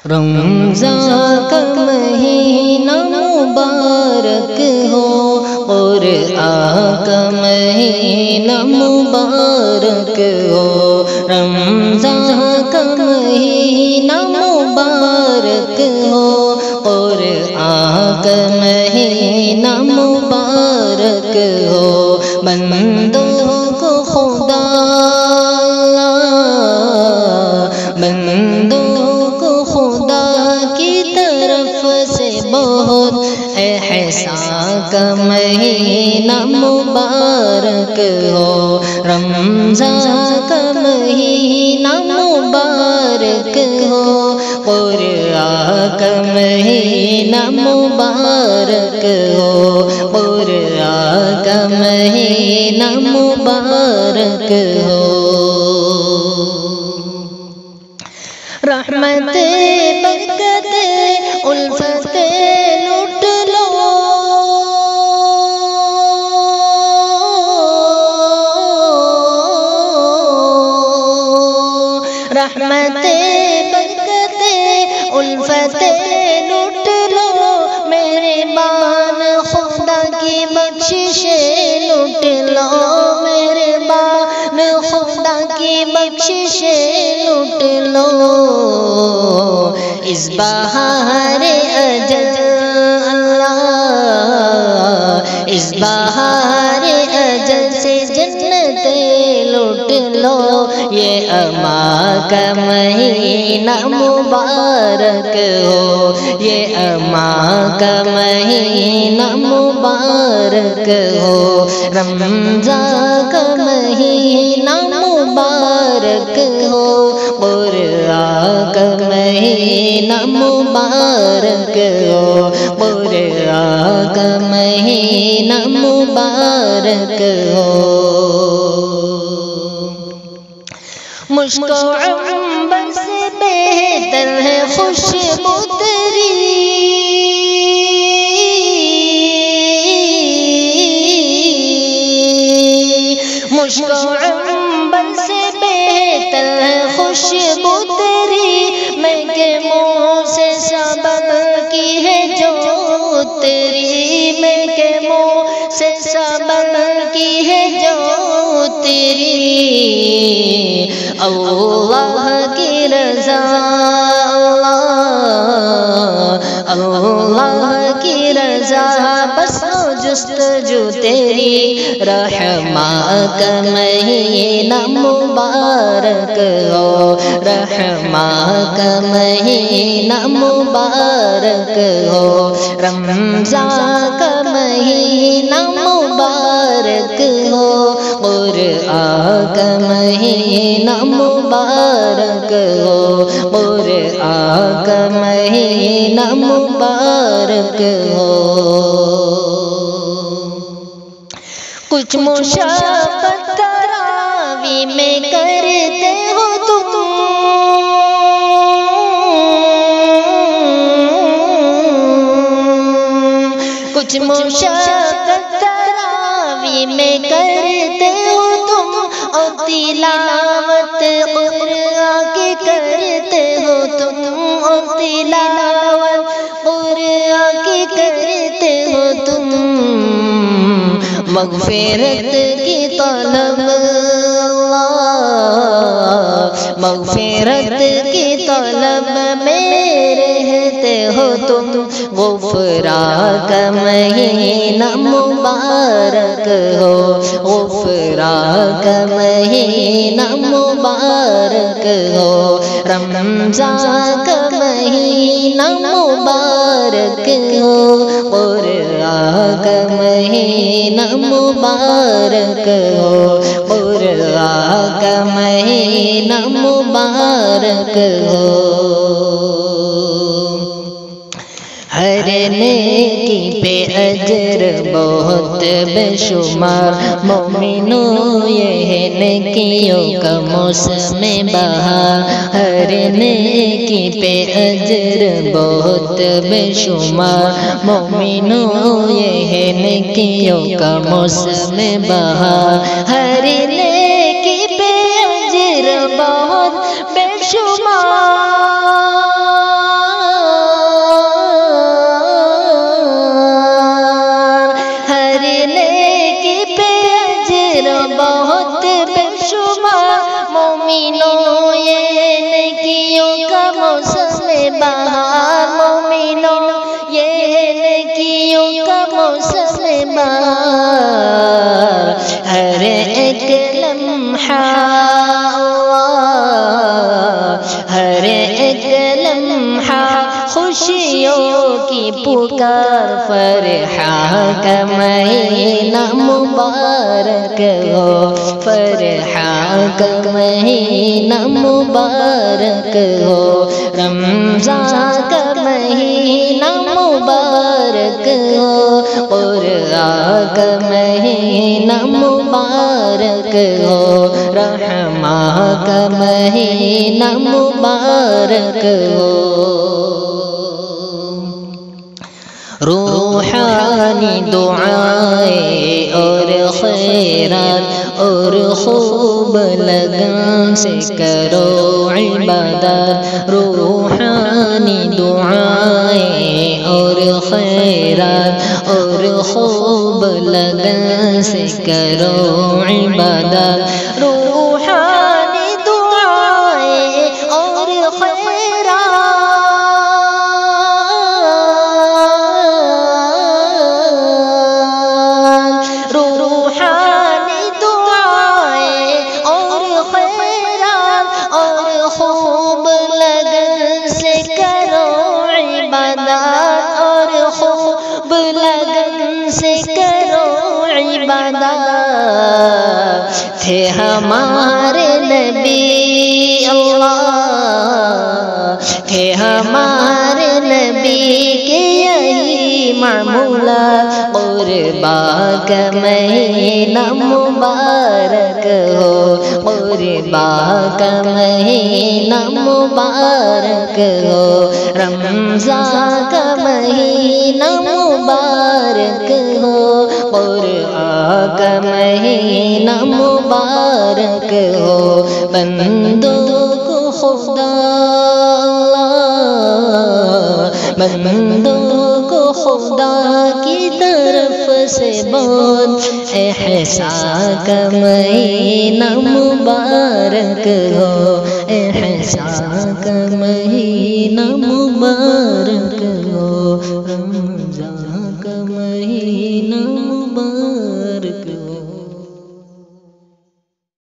رمضان کا مہینہ مبارک ہو، قرآن کا مہینہ مبارک ہو، رمضان کا مہینہ مبارک ہو، قرآن کا مہینہ مبارک ہو، بندوں کو خدا بہت احسان کا مہینہ مبارک ہو، رمضان کا مہینہ مبارک ہو، قرآن کا مہینہ مبارک ہو، قرآن کا مہینہ مبارک ہو، رحمت برکت الفت لوٹ لو، رحمت برکت الفت لوٹ لو، میرے بان خدا کی بخشش لوٹ لو، میرے بان خدا کی بخشش لوٹ لو، اس بہار اجل اللہ، اس بہار اجل سے جنتیں لوٹ لو، یہ اما کا مہینہ مبارک ہو، یہ اما کا مہینہ مبارک ہو، رمضان کا مہینہ مبارک ہو، قرآن کا مہینہ مبارک ہو، قرآن کا مہینہ مبارک ہو، مشک و عنبر سے بہتر ہے خوشبو تیری، مشک و عنبر سے بہتر ہے خوشبو تیری، میں کے منہ سے سبب کی ہے جو تیری، میں کے منہ سے سبب کی ہے جو تیری، اللہ کی رضا، اللہ کی رضا بس جستجو تیری، رحماں کا مہینہ مبارک ہو، رحماں کا مہینہ مبارک ہو، رمضان کا مہینہ مبارک ہو، قرآن کا مہینہ مبارک ہو، قرآن کا مہینہ مبارک ہو، کچھ مشقت تراویح میں کرتے ہو تم، کچھ مشقت تراویح میں کرتے ہو تم، اور تلاوت قرآن کی کرتے ہو تم، اور تلاوت قرآن کی کرتے ہو تم، مغفرت کی طلب اللہ، مغفرت کی طلب میں رہتے ہو تم، غفران کا مہینہ مبارک ہو، غفران کا مہینہ مبارک ہو، رمضان کا مہینہ مبارک ہو، قرآن کا مہینہ مبارک ہو، قرآن کا مہینہ مبارک ہو، ہر نیکی پہ اجر بہت بے شمار، مومنوں یہ نیکیوں کا موسم بہار، ہر نیکی پہ اجر بہت بے شمار، مومنوں یہ نیکیوں کا موسم بہار، ہر نیکی پہ اجر بہت بے شمار، بہار مومنوں یہ نیکیوں کا موسم بہار ہر ایک لمحہ ہر ایک لمحہ خوشیوں کی پکار فرحاں کا مہینہ مبارک ہو فرحاں کا مہینہ مبارک ہو رمضان کا مہینہ مبارک ہو قرآن کا مہینہ مبارک ہو رحماں کا مہینہ مبارک ہو روحانی دعائیں اور خیرات اور خوب لگن سے کرو عبادات روحانی دعائیں اور خیرات اور خوب لگن سے کرو عبادات روحانی دعائیں اور تھے ہمارے نبی اللہ تھے ہمارے نبی کے یہی معمولات قربان کا مہینہ مبارک ہو قربان کا مہینہ مبارک ہو رمضان کا مہینہ مبارک ہو قرآن کا مہینہ مبارک ہو بندوں کو خدا بندوں کو خدا کی طرف سے بہت احسان کا مہینہ مبارک ہو احسان کا مہینہ مبارک ہو